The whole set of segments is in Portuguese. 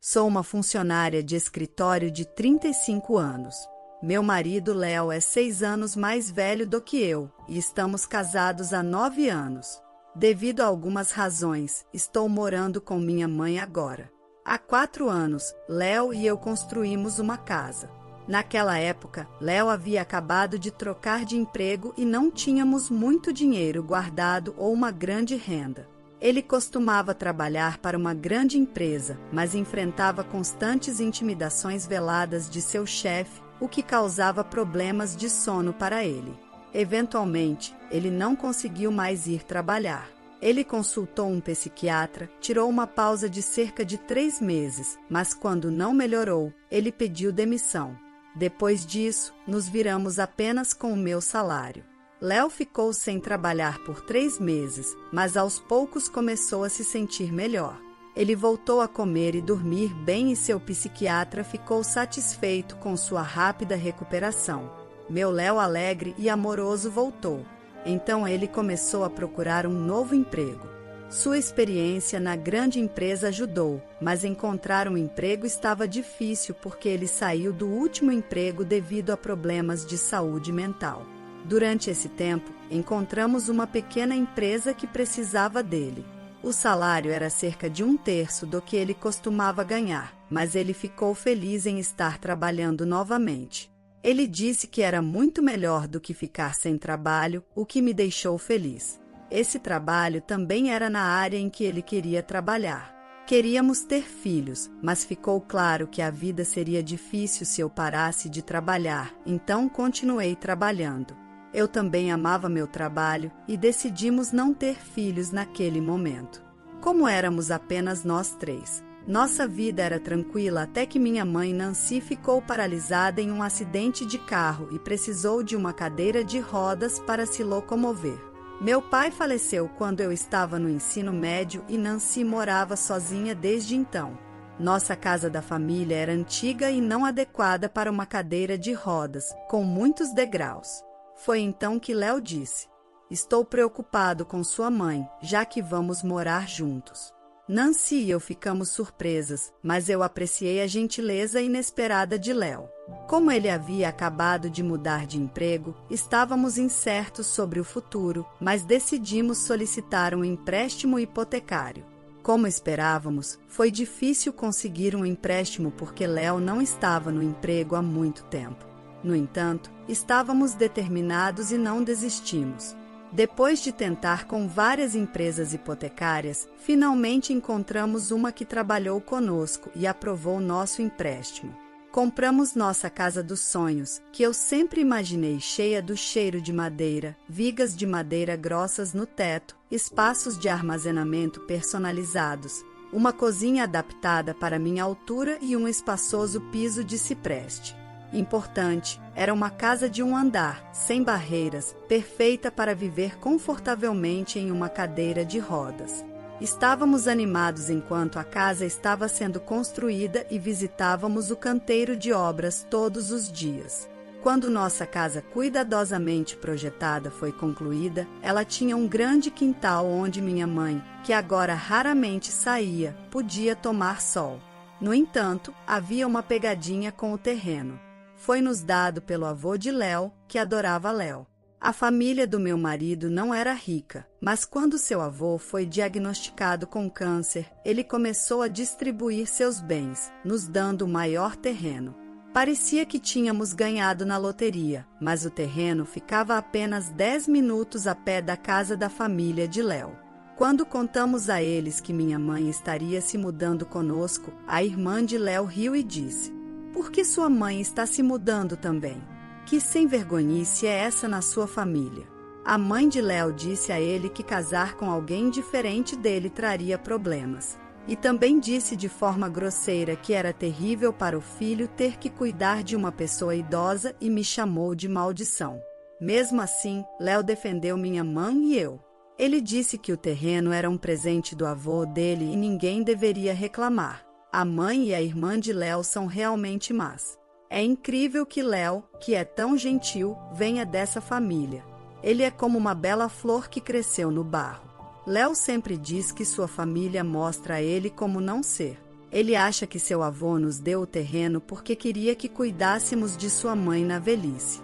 Sou uma funcionária de escritório de 35 anos. Meu marido Léo é 6 anos mais velho do que eu e estamos casados há 9 anos. Devido a algumas razões, estou morando com minha mãe agora. Há 4 anos, Léo e eu construímos uma casa. Naquela época, Léo havia acabado de trocar de emprego e não tínhamos muito dinheiro guardado ou uma grande renda. Ele costumava trabalhar para uma grande empresa, mas enfrentava constantes intimidações veladas de seu chefe, o que causava problemas de sono para ele. Eventualmente, ele não conseguiu mais ir trabalhar. Ele consultou um psiquiatra, tirou uma pausa de cerca de 3 meses, mas quando não melhorou, ele pediu demissão. Depois disso, nos viramos apenas com o meu salário. Léo ficou sem trabalhar por 3 meses, mas aos poucos começou a se sentir melhor. Ele voltou a comer e dormir bem e seu psiquiatra ficou satisfeito com sua rápida recuperação. Meu Léo alegre e amoroso voltou. Então ele começou a procurar um novo emprego. Sua experiência na grande empresa ajudou, mas encontrar um emprego estava difícil porque ele saiu do último emprego devido a problemas de saúde mental. Durante esse tempo, encontramos uma pequena empresa que precisava dele. O salário era cerca de 1/3 do que ele costumava ganhar, mas ele ficou feliz em estar trabalhando novamente. Ele disse que era muito melhor do que ficar sem trabalho, o que me deixou feliz. Esse trabalho também era na área em que ele queria trabalhar. Queríamos ter filhos, mas ficou claro que a vida seria difícil se eu parasse de trabalhar, então continuei trabalhando. Eu também amava meu trabalho e decidimos não ter filhos naquele momento. Como éramos apenas nós 3, nossa vida era tranquila até que minha mãe Nancy ficou paralisada em um acidente de carro e precisou de uma cadeira de rodas para se locomover. Meu pai faleceu quando eu estava no ensino médio e Nancy morava sozinha desde então. Nossa casa da família era antiga e não adequada para uma cadeira de rodas, com muitos degraus. Foi então que Léo disse: "Estou preocupado com sua mãe, já que vamos morar juntos." Nancy e eu ficamos surpresas, mas eu apreciei a gentileza inesperada de Léo. Como ele havia acabado de mudar de emprego, estávamos incertos sobre o futuro, mas decidimos solicitar um empréstimo hipotecário. Como esperávamos, foi difícil conseguir um empréstimo porque Léo não estava no emprego há muito tempo. No entanto, estávamos determinados e não desistimos. Depois de tentar com várias empresas hipotecárias, finalmente encontramos uma que trabalhou conosco e aprovou nosso empréstimo. Compramos nossa casa dos sonhos, que eu sempre imaginei cheia do cheiro de madeira, vigas de madeira grossas no teto, espaços de armazenamento personalizados, uma cozinha adaptada para minha altura e um espaçoso piso de cipreste. Importante, era uma casa de 1 andar, sem barreiras, perfeita para viver confortavelmente em uma cadeira de rodas. Estávamos animados enquanto a casa estava sendo construída e visitávamos o canteiro de obras todos os dias. Quando nossa casa cuidadosamente projetada foi concluída, ela tinha um grande quintal onde minha mãe, que agora raramente saía, podia tomar sol. No entanto, havia uma pegadinha com o terreno. Foi-nos dado pelo avô de Léo, que adorava Léo. A família do meu marido não era rica, mas quando seu avô foi diagnosticado com câncer, ele começou a distribuir seus bens, nos dando o maior terreno. Parecia que tínhamos ganhado na loteria, mas o terreno ficava a apenas 10 minutos a pé da casa da família de Léo. Quando contamos a eles que minha mãe estaria se mudando conosco, a irmã de Léo riu e disse: "Por que sua mãe está se mudando também? Que sem-vergonhice é essa na sua família?" A mãe de Léo disse a ele que casar com alguém diferente dele traria problemas. E também disse de forma grosseira que era terrível para o filho ter que cuidar de uma pessoa idosa e me chamou de maldição. Mesmo assim, Léo defendeu minha mãe e eu. Ele disse que o terreno era um presente do avô dele e ninguém deveria reclamar. A mãe e a irmã de Léo são realmente más. É incrível que Léo, que é tão gentil, venha dessa família. Ele é como uma bela flor que cresceu no barro. Léo sempre diz que sua família mostra a ele como não ser. Ele acha que seu avô nos deu o terreno porque queria que cuidássemos de sua mãe na velhice.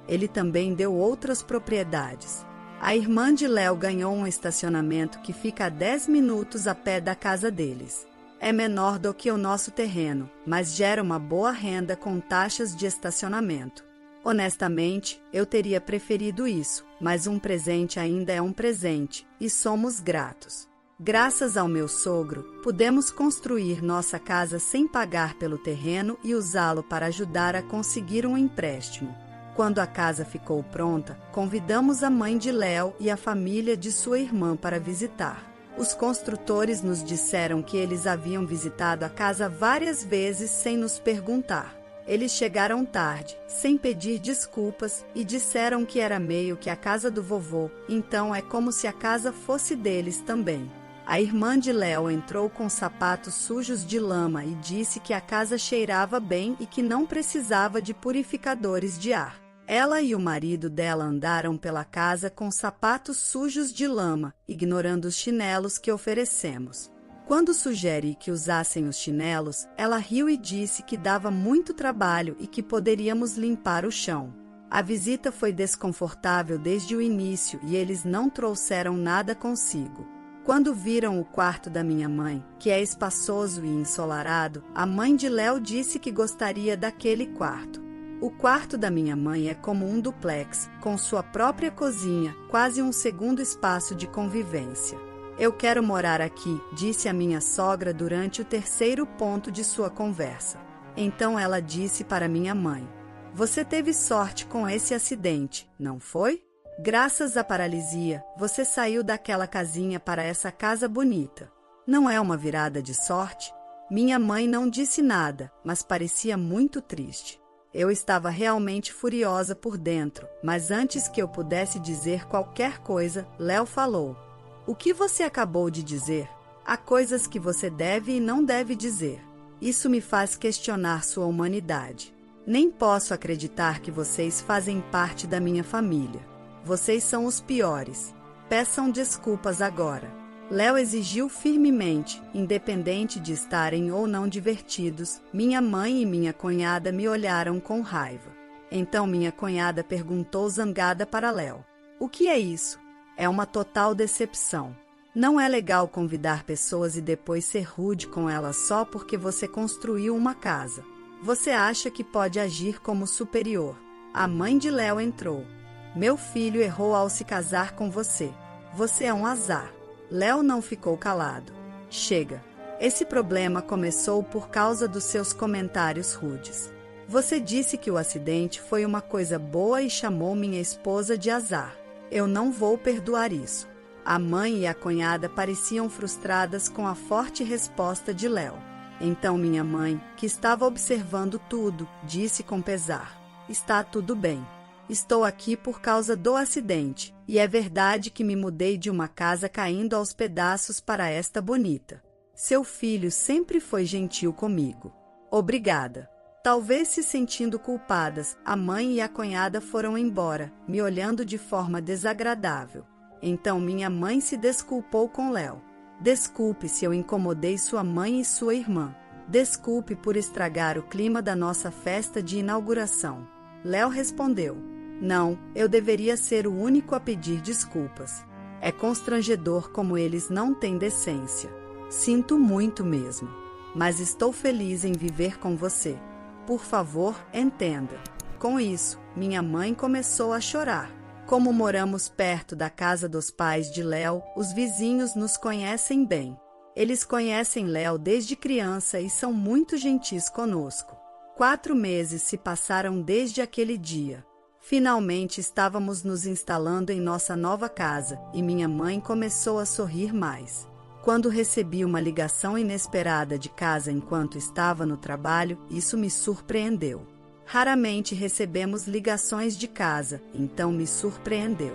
Ele também deu outras propriedades. A irmã de Léo ganhou um estacionamento que fica a 10 minutos a pé da casa deles. É menor do que o nosso terreno, mas gera uma boa renda com taxas de estacionamento. Honestamente, eu teria preferido isso, mas um presente ainda é um presente, e somos gratos. Graças ao meu sogro, pudemos construir nossa casa sem pagar pelo terreno e usá-lo para ajudar a conseguir um empréstimo. Quando a casa ficou pronta, convidamos a mãe de Léo e a família de sua irmã para visitar. Os construtores nos disseram que eles haviam visitado a casa várias vezes sem nos perguntar. Eles chegaram tarde, sem pedir desculpas, e disseram que era meio que a casa do vovô, então é como se a casa fosse deles também. A irmã de Léo entrou com sapatos sujos de lama e disse que a casa cheirava bem e que não precisava de purificadores de ar. Ela e o marido dela andaram pela casa com sapatos sujos de lama, ignorando os chinelos que oferecemos. Quando sugeri que usassem os chinelos, ela riu e disse que dava muito trabalho e que poderíamos limpar o chão. A visita foi desconfortável desde o início e eles não trouxeram nada consigo. Quando viram o quarto da minha mãe, que é espaçoso e ensolarado, a mãe de Léo disse que gostaria daquele quarto. O quarto da minha mãe é como um duplex, com sua própria cozinha, quase um segundo espaço de convivência. Eu quero morar aqui, disse a minha sogra durante o terceiro ponto de sua conversa. Então ela disse para minha mãe: você teve sorte com esse acidente, não foi? Graças à paralisia, você saiu daquela casinha para essa casa bonita. Não é uma virada de sorte? Minha mãe não disse nada, mas parecia muito triste. Eu estava realmente furiosa por dentro, mas antes que eu pudesse dizer qualquer coisa, Léo falou: o que você acabou de dizer? Há coisas que você deve e não deve dizer. Isso me faz questionar sua humanidade. Nem posso acreditar que vocês fazem parte da minha família. Vocês são os piores. Peçam desculpas agora. Léo exigiu firmemente, independente de estarem ou não divertidos. Minha mãe e minha cunhada me olharam com raiva. Então minha cunhada perguntou zangada para Léo: o que é isso? É uma total decepção. Não é legal convidar pessoas e depois ser rude com elas só porque você construiu uma casa. Você acha que pode agir como superior. A mãe de Léo entrou. Meu filho errou ao se casar com você. Você é um azar. Léo não ficou calado. Chega. Esse problema começou por causa dos seus comentários rudes. Você disse que o acidente foi uma coisa boa e chamou minha esposa de azar. Eu não vou perdoar isso. A mãe e a cunhada pareciam frustradas com a forte resposta de Léo. Então minha mãe, que estava observando tudo, disse com pesar: está tudo bem. Estou aqui por causa do acidente, e é verdade que me mudei de uma casa caindo aos pedaços para esta bonita. Seu filho sempre foi gentil comigo. Obrigada. Talvez se sentindo culpadas, a mãe e a cunhada foram embora, me olhando de forma desagradável. Então minha mãe se desculpou com Léo. Desculpe se eu incomodei sua mãe e sua irmã. Desculpe por estragar o clima da nossa festa de inauguração. Léo respondeu: não, eu deveria ser o único a pedir desculpas. É constrangedor como eles não têm decência. Sinto muito mesmo. Mas estou feliz em viver com você. Por favor, entenda. Com isso, minha mãe começou a chorar. Como moramos perto da casa dos pais de Léo, os vizinhos nos conhecem bem. Eles conhecem Léo desde criança e são muito gentis conosco. 4 meses se passaram desde aquele dia. Finalmente estávamos nos instalando em nossa nova casa e minha mãe começou a sorrir mais. Quando recebi uma ligação inesperada de casa enquanto estava no trabalho, isso me surpreendeu. Raramente recebemos ligações de casa, então me surpreendeu.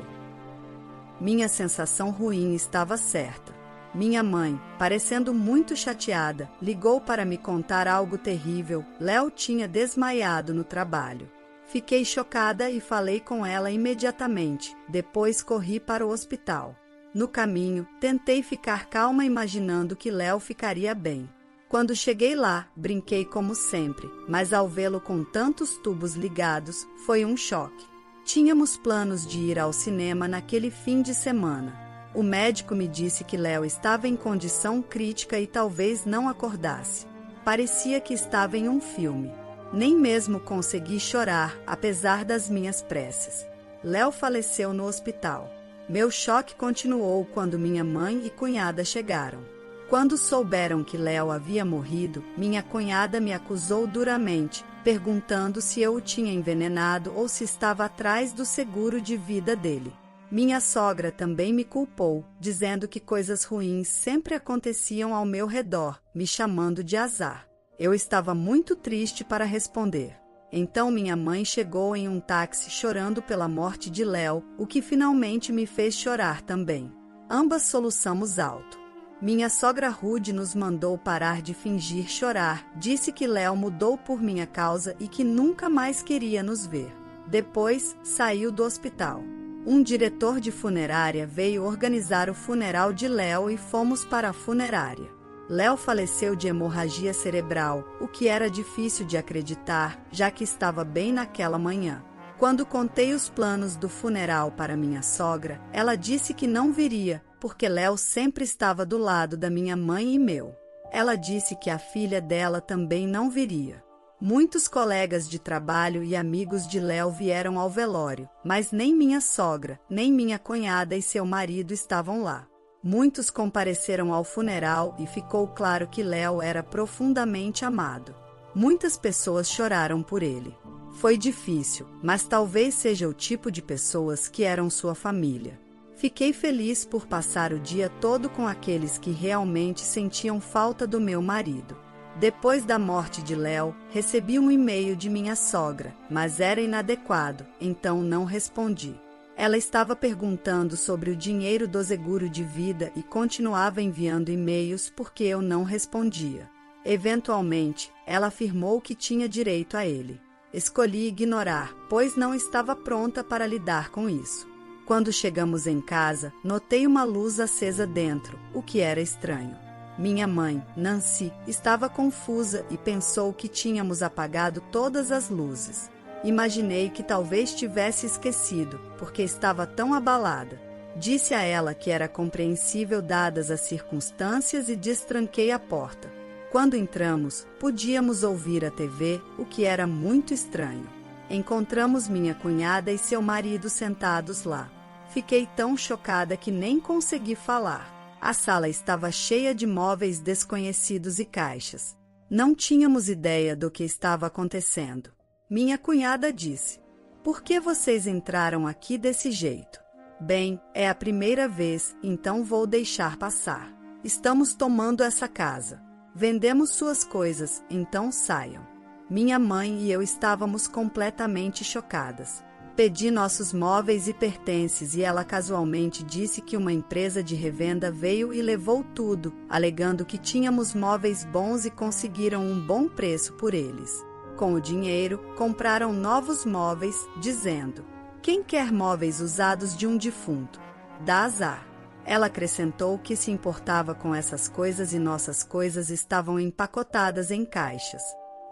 Minha sensação ruim estava certa. Minha mãe, parecendo muito chateada, ligou para me contar algo terrível. Léo tinha desmaiado no trabalho. Fiquei chocada e falei com ela imediatamente. Depois corri para o hospital. No caminho, tentei ficar calma imaginando que Léo ficaria bem. Quando cheguei lá, brinquei como sempre, mas ao vê-lo com tantos tubos ligados, foi um choque. Tínhamos planos de ir ao cinema naquele fim de semana. O médico me disse que Léo estava em condição crítica e talvez não acordasse. Parecia que estava em um filme. Nem mesmo consegui chorar, apesar das minhas preces. Léo faleceu no hospital. Meu choque continuou quando minha mãe e cunhada chegaram. Quando souberam que Léo havia morrido, minha cunhada me acusou duramente, perguntando se eu o tinha envenenado ou se estava atrás do seguro de vida dele. Minha sogra também me culpou, dizendo que coisas ruins sempre aconteciam ao meu redor, me chamando de azar. Eu estava muito triste para responder. Então minha mãe chegou em um táxi chorando pela morte de Léo, o que finalmente me fez chorar também. Ambas soluçamos alto. Minha sogra Rude nos mandou parar de fingir chorar, disse que Léo mudou por minha causa e que nunca mais queria nos ver. Depois, saiu do hospital. Um diretor de funerária veio organizar o funeral de Léo e fomos para a funerária. Léo faleceu de hemorragia cerebral, o que era difícil de acreditar, já que estava bem naquela manhã. Quando contei os planos do funeral para minha sogra, ela disse que não viria, porque Léo sempre estava do lado da minha mãe e meu. Ela disse que a filha dela também não viria. Muitos colegas de trabalho e amigos de Léo vieram ao velório, mas nem minha sogra, nem minha cunhada e seu marido estavam lá. Muitos compareceram ao funeral e ficou claro que Léo era profundamente amado. Muitas pessoas choraram por ele. Foi difícil, mas talvez seja o tipo de pessoas que eram sua família. Fiquei feliz por passar o dia todo com aqueles que realmente sentiam falta do meu marido. Depois da morte de Léo, recebi um e-mail de minha sogra, mas era inadequado, então não respondi. Ela estava perguntando sobre o dinheiro do seguro de vida e continuava enviando e-mails porque eu não respondia. Eventualmente, ela afirmou que tinha direito a ele. Escolhi ignorar, pois não estava pronta para lidar com isso. Quando chegamos em casa, notei uma luz acesa dentro, o que era estranho. Minha mãe, Nancy, estava confusa e pensou que tínhamos apagado todas as luzes. Imaginei que talvez tivesse esquecido, porque estava tão abalada. Disse a ela que era compreensível dadas as circunstâncias e destranquei a porta. Quando entramos, podíamos ouvir a TV, o que era muito estranho. Encontramos minha cunhada e seu marido sentados lá. Fiquei tão chocada que nem consegui falar. A sala estava cheia de móveis desconhecidos e caixas. Não tínhamos ideia do que estava acontecendo. Minha cunhada disse: "Por que vocês entraram aqui desse jeito?" "Bem, é a primeira vez, então vou deixar passar. Estamos tomando essa casa. Vendemos suas coisas, então saiam." Minha mãe e eu estávamos completamente chocadas. Pedi nossos móveis e pertences e ela casualmente disse que uma empresa de revenda veio e levou tudo, alegando que tínhamos móveis bons e conseguiram um bom preço por eles. Com o dinheiro, compraram novos móveis, dizendo: "Quem quer móveis usados de um defunto? Dá azar." Ela acrescentou que se importava com essas coisas e nossas coisas estavam empacotadas em caixas.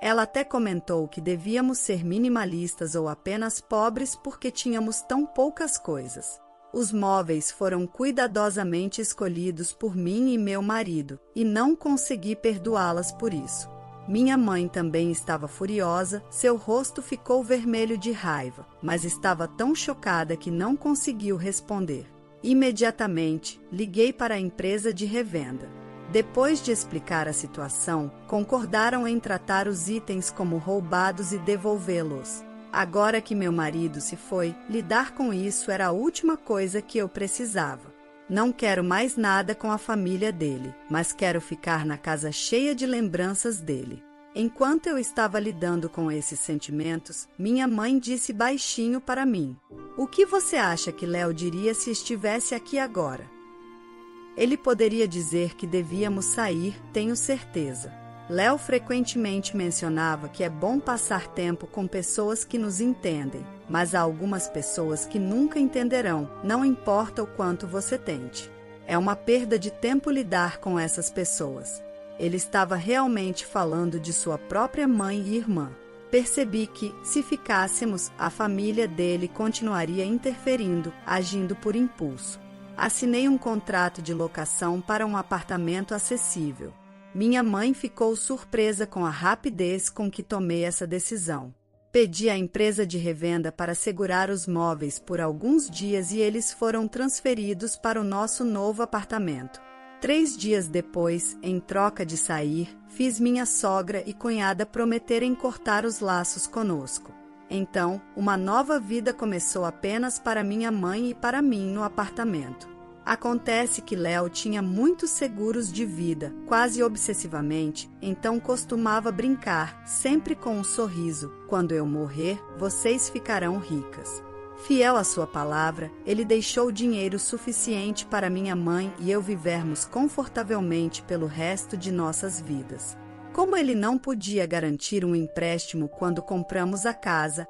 Ela até comentou que devíamos ser minimalistas ou apenas pobres porque tínhamos tão poucas coisas. Os móveis foram cuidadosamente escolhidos por mim e meu marido, e não consegui perdoá-las por isso. Minha mãe também estava furiosa, seu rosto ficou vermelho de raiva, mas estava tão chocada que não conseguiu responder. Imediatamente, liguei para a empresa de revenda. Depois de explicar a situação, concordaram em tratar os itens como roubados e devolvê-los. Agora que meu marido se foi, lidar com isso era a última coisa que eu precisava. Não quero mais nada com a família dele, mas quero ficar na casa cheia de lembranças dele. Enquanto eu estava lidando com esses sentimentos, minha mãe disse baixinho para mim: "O que você acha que Léo diria se estivesse aqui agora?" Ele poderia dizer que devíamos sair, tenho certeza. Léo frequentemente mencionava que é bom passar tempo com pessoas que nos entendem, mas há algumas pessoas que nunca entenderão, não importa o quanto você tente. É uma perda de tempo lidar com essas pessoas. ele estava realmente falando de sua própria mãe e irmã. Percebi que, se ficássemos, a família dele continuaria interferindo, agindo por impulso. Assinei um contrato de locação para um apartamento acessível. Minha mãe ficou surpresa com a rapidez com que tomei essa decisão. Pedi à empresa de revenda para segurar os móveis por alguns dias e eles foram transferidos para o nosso novo apartamento. 3 dias depois, em troca de sair, fiz minha sogra e cunhada prometerem cortar os laços conosco. Então, uma nova vida começou apenas para minha mãe e para mim no apartamento. Acontece que Léo tinha muitos seguros de vida, quase obsessivamente, então costumava brincar, sempre com um sorriso: quando eu morrer, vocês ficarão ricas. Fiel à sua palavra, ele deixou dinheiro suficiente para minha mãe e eu vivermos confortavelmente pelo resto de nossas vidas. Como ele não podia garantir um empréstimo quando compramos a casa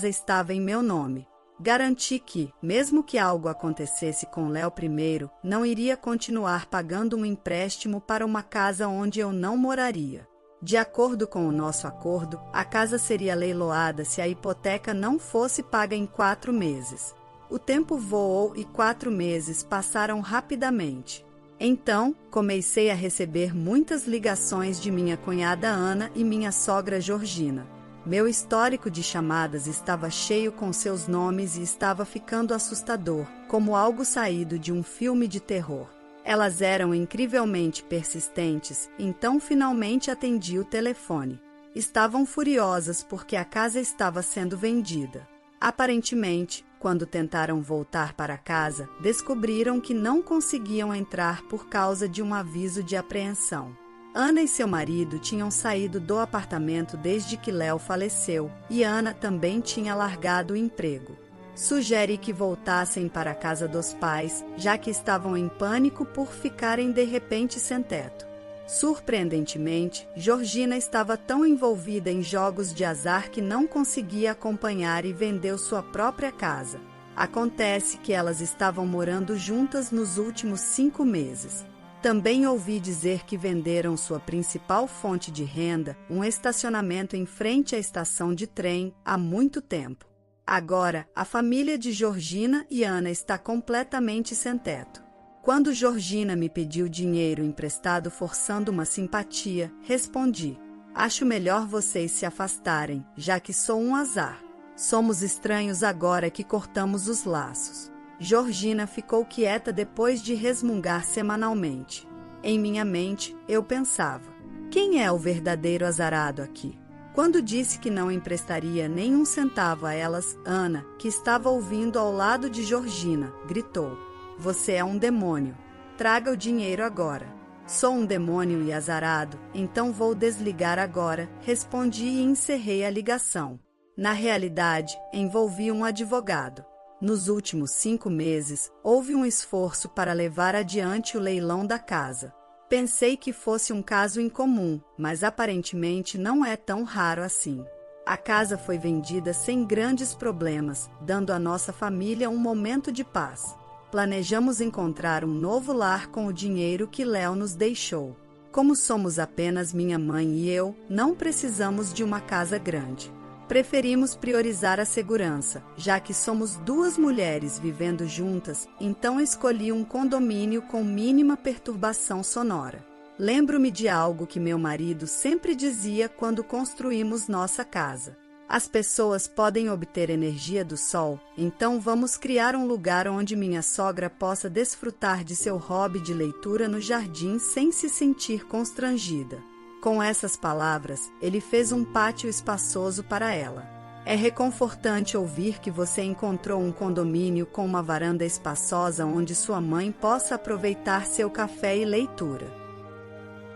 estava em meu nome. Garanti que, mesmo que algo acontecesse com Léo primeiro, não iria continuar pagando um empréstimo para uma casa onde eu não moraria. De acordo com o nosso acordo, a casa seria leiloada se a hipoteca não fosse paga em 4 meses. O tempo voou e 4 meses passaram rapidamente. Então, comecei a receber muitas ligações de minha cunhada Ana e minha sogra Georgina. Meu histórico de chamadas estava cheio com seus nomes e estava ficando assustador, como algo saído de um filme de terror. Elas eram incrivelmente persistentes, então finalmente atendi o telefone. Estavam furiosas porque a casa estava sendo vendida. Aparentemente, quando tentaram voltar para casa, descobriram que não conseguiam entrar por causa de um aviso de apreensão. Ana e seu marido tinham saído do apartamento desde que Léo faleceu, e Ana também tinha largado o emprego. Sugeri que voltassem para a casa dos pais, já que estavam em pânico por ficarem de repente sem teto. Surpreendentemente, Georgina estava tão envolvida em jogos de azar que não conseguia acompanhar e vendeu sua própria casa. Acontece que elas estavam morando juntas nos últimos 5 meses. Também ouvi dizer que venderam sua principal fonte de renda, um estacionamento em frente à estação de trem, há muito tempo. Agora, a família de Georgina e Ana está completamente sem teto. Quando Georgina me pediu dinheiro emprestado forçando uma simpatia, respondi: acho melhor vocês se afastarem, já que sou um azar. Somos estranhos agora que cortamos os laços. Georgina ficou quieta depois de resmungar semanalmente. Em minha mente, eu pensava: quem é o verdadeiro azarado aqui? Quando disse que não emprestaria nenhum centavo a elas, Ana, que estava ouvindo ao lado de Georgina, gritou: você é um demônio. Traga o dinheiro agora. Sou um demônio e azarado, então vou desligar agora, respondi e encerrei a ligação. Na realidade, envolvi um advogado. Nos últimos 5 meses, houve um esforço para levar adiante o leilão da casa. Pensei que fosse um caso incomum, mas aparentemente não é tão raro assim. A casa foi vendida sem grandes problemas, dando à nossa família um momento de paz. Planejamos encontrar um novo lar com o dinheiro que Léo nos deixou. Como somos apenas minha mãe e eu, não precisamos de uma casa grande. Preferimos priorizar a segurança, já que somos 2 mulheres vivendo juntas, então escolhi um condomínio com mínima perturbação sonora. Lembro-me de algo que meu marido sempre dizia quando construímos nossa casa: as pessoas podem obter energia do sol, então vamos criar um lugar onde minha sogra possa desfrutar de seu hobby de leitura no jardim sem se sentir constrangida. Com essas palavras, ele fez um pátio espaçoso para ela. É reconfortante ouvir que você encontrou um condomínio com uma varanda espaçosa onde sua mãe possa aproveitar seu café e leitura.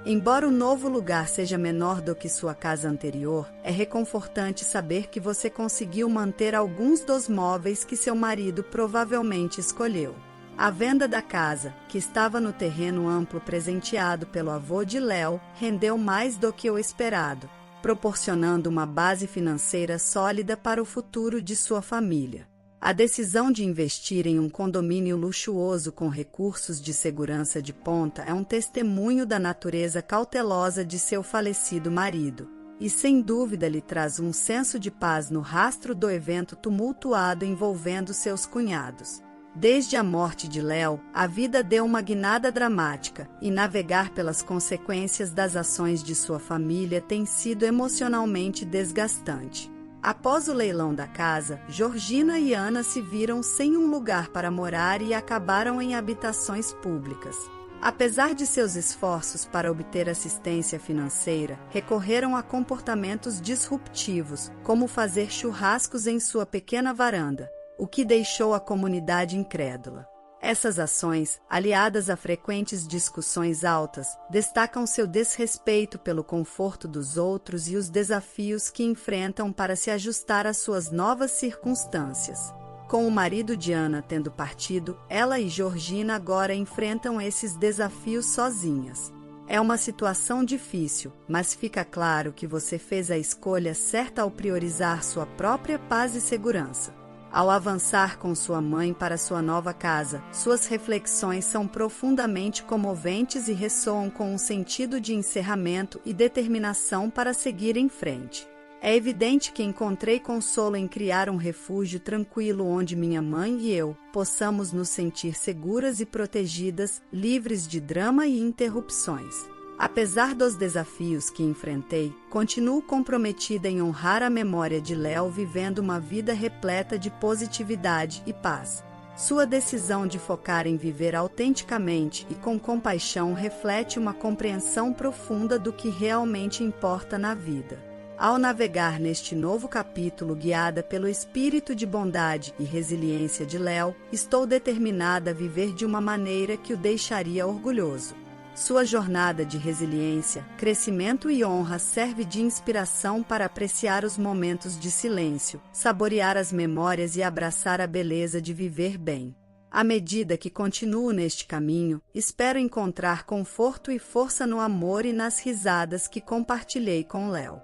Embora o novo lugar seja menor do que sua casa anterior, é reconfortante saber que você conseguiu manter alguns dos móveis que seu marido provavelmente escolheu. A venda da casa, que estava no terreno amplo presenteado pelo avô de Léo, rendeu mais do que o esperado, proporcionando uma base financeira sólida para o futuro de sua família. A decisão de investir em um condomínio luxuoso com recursos de segurança de ponta é um testemunho da natureza cautelosa de seu falecido marido, e sem dúvida lhe traz um senso de paz no rastro do evento tumultuado envolvendo seus cunhados. Desde a morte de Léo, a vida deu uma guinada dramática, e navegar pelas consequências das ações de sua família tem sido emocionalmente desgastante. Após o leilão da casa, Georgina e Ana se viram sem um lugar para morar e acabaram em habitações públicas. Apesar de seus esforços para obter assistência financeira, recorreram a comportamentos disruptivos, como fazer churrascos em sua pequena varanda, o que deixou a comunidade incrédula. Essas ações, aliadas a frequentes discussões altas, destacam seu desrespeito pelo conforto dos outros e os desafios que enfrentam para se ajustar às suas novas circunstâncias. Com o marido de Ana tendo partido, ela e Georgina agora enfrentam esses desafios sozinhas. É uma situação difícil, mas fica claro que você fez a escolha certa ao priorizar sua própria paz e segurança. Ao avançar com sua mãe para sua nova casa, suas reflexões são profundamente comoventes e ressoam com um sentido de encerramento e determinação para seguir em frente. É evidente que encontrei consolo em criar um refúgio tranquilo onde minha mãe e eu possamos nos sentir seguras e protegidas, livres de drama e interrupções. Apesar dos desafios que enfrentei, continuo comprometida em honrar a memória de Léo, vivendo uma vida repleta de positividade e paz. Sua decisão de focar em viver autenticamente e com compaixão reflete uma compreensão profunda do que realmente importa na vida. Ao navegar neste novo capítulo guiada pelo espírito de bondade e resiliência de Léo, estou determinada a viver de uma maneira que o deixaria orgulhoso. Sua jornada de resiliência, crescimento e honra serve de inspiração para apreciar os momentos de silêncio, saborear as memórias e abraçar a beleza de viver bem. À medida que continuo neste caminho, espero encontrar conforto e força no amor e nas risadas que compartilhei com Léo.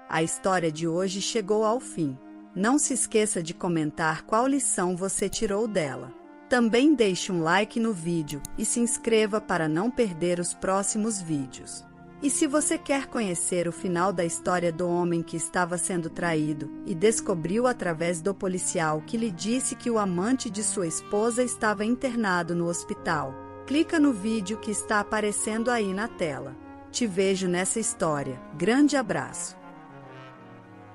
A história de hoje chegou ao fim. Não se esqueça de comentar qual lição você tirou dela. Também deixe um like no vídeo e se inscreva para não perder os próximos vídeos. E se você quer conhecer o final da história do homem que estava sendo traído e descobriu através do policial que lhe disse que o amante de sua esposa estava internado no hospital, clica no vídeo que está aparecendo aí na tela. Te vejo nessa história. Grande abraço!